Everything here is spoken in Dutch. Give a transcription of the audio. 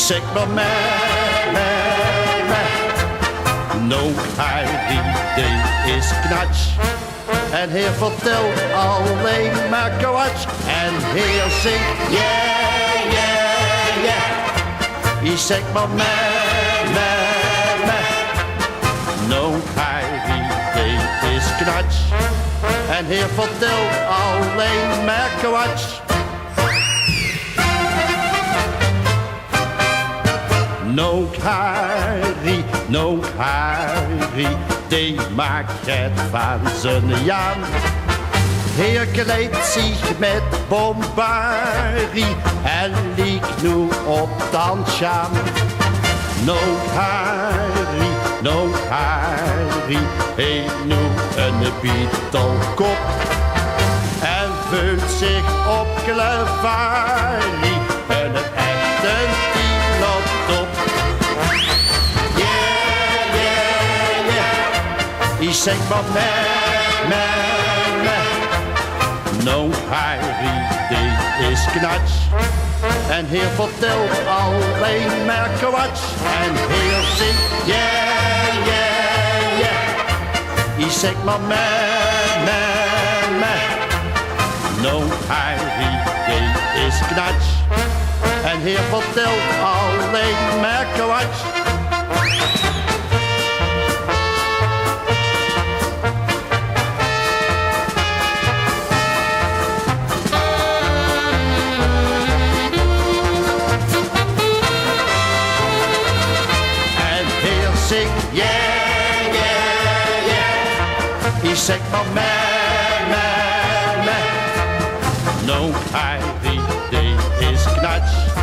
zegt maar me. Noonk Haarie die is knats. En heer vertelt alleen maar kwats. En heer zingt, yeah, yeah, yeah. Die zegt maar me. Noonk Haarie die is knats. En heer vertelt alleen maar kwats. Noonk Haarie, die maakt het van zijn jaan. Heer kleedt zich met bombarie en liegt nu op dansjaan. Noonk Haarie, heeft nu een bietelkop en vult zich op Klevaarie en een echte titel. Die zegt maar me. Noonk Haarie die is knats. En heer vertelt alleen maar kwats. En heer zingt, yeah, yeah, yeah. Die zegt maar me. Noonk Haarie die is knats. En heer vertelt alleen maar kwats. Yeah, yeah, yeah. Die zegt maar me. Noonk Haarie die is knats.